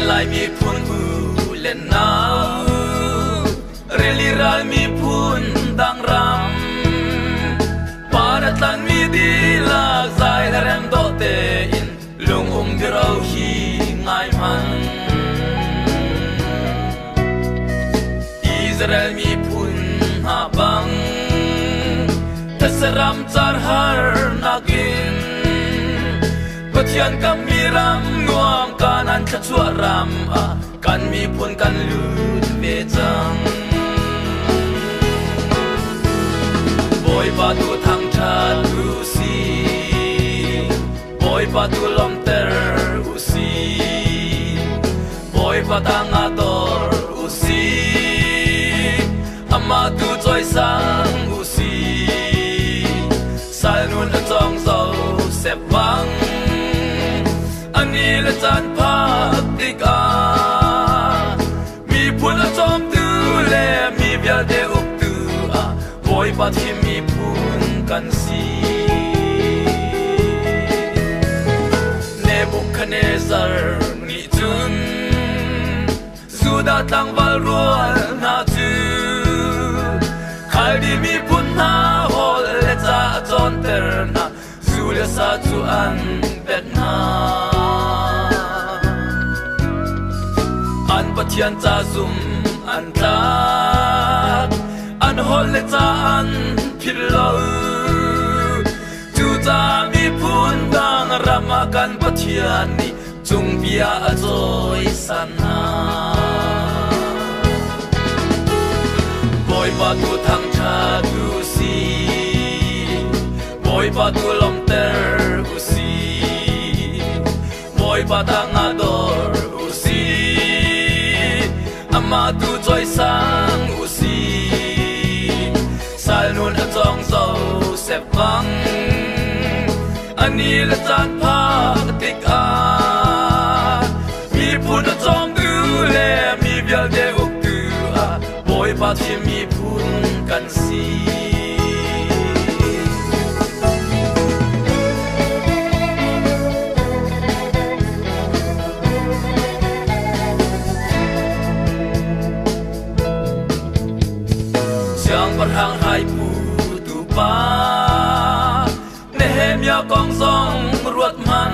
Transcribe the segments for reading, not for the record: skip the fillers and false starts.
lai mi phun u len nau reliral mi phun dang ram parat lan mi di lak zai rem do te in lung dirau hi ngai man Israel mi phun ha bang tasaram char har nakin Pathian kam mi ram nuam kanan chachua ram a kan mi phun kan lut ve chang Boy pa tu thang cha tu si Boy pa tu lom ter u si Boy pa tang ador u si Ama tu choi sang u si Sal nun a chong zo sep bang Ani le chan pa tik a Mi phun a chom tu le mi bial de up tu a Boy pa thi mi phun kan si Nebuchadnezzar ni chun Suda tlang val rual na tu Khal di mi phun na hol le cha chon ter na Zule sa chu an bet na An pathian cha zum an tat An hol le cha an phir lo Tu cha mi phun dang ramakan pathian ni chung bia a choi san na Boy pa tu thang cha tu si Boy pa tu lom ter u si Boy pa tang ador u si Ama tu choi sang u si Sal nun a chong zo sep vang Ani la chan pa tik a Mi phun a chong tu le mi bial de uk tu a Boy pa thi mi phun kan si Hang hai pu tu pa Nehemia kong song ruat man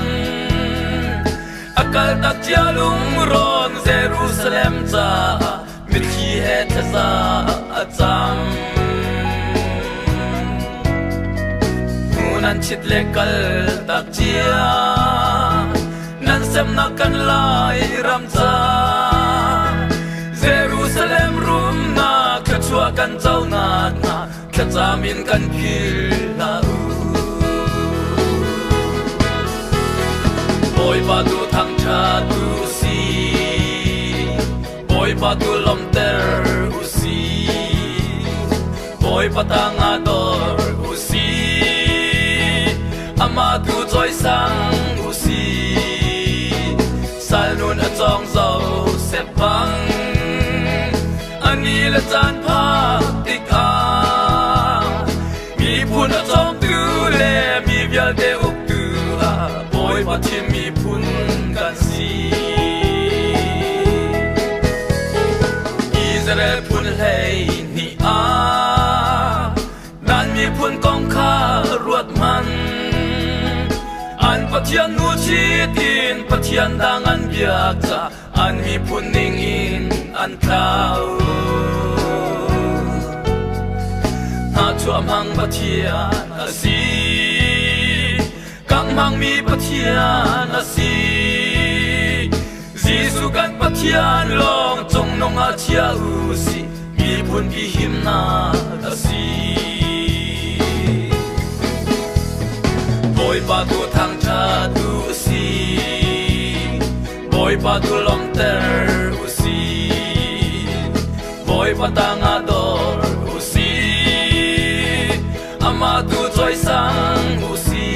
Akal tak chia lung ron Jerusalem cha Mit khi he cha sa acham Munan chit le kal tak chia Nan sem na kan lai ram cha Jerusalem rum na Chua kan chau na na Kha chamin kan phil na Boy pa tu thang cha tu si Boy pa tu lom ter u si Boy pa tang ador u si Ama tu choi sang u si Sal nun a chong zo sep bang Ani la chan pa tik a Mi phun a chom tu le mi bial de uk tu a Boy pa thi mi phun kan si Israel phun lei ni a Dan mi phun kong kha ruat man An pathian nu chi tin pathian dang an biak cha An mi phun ning in an thao Chuam hang pathian a si Kang hang mi pathian a si Jisu kan pathian long Chong nong a chia u si Mi phun pi him na a si Boy pa tu thang cha tu si Boy pa tu lom ter u si Boy pa tang ador Ama tu choi sang u si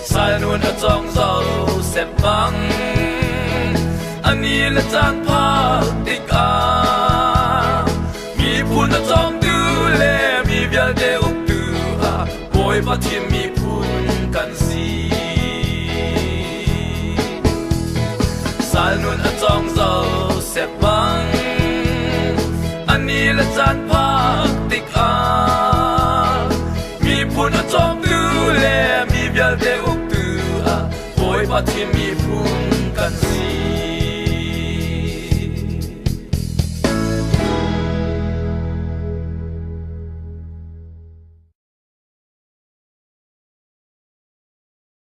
Sal nun a chong zo sep bang Ani la chan pa tik a Mi phun a chong tu le mi bial de uk tu a Boy pa thi mi phun kan si sal nun a chong zo se bang ani la chan phak tik a mi phun a chong tu le mi bial de uk tu a oi pa thi mi phun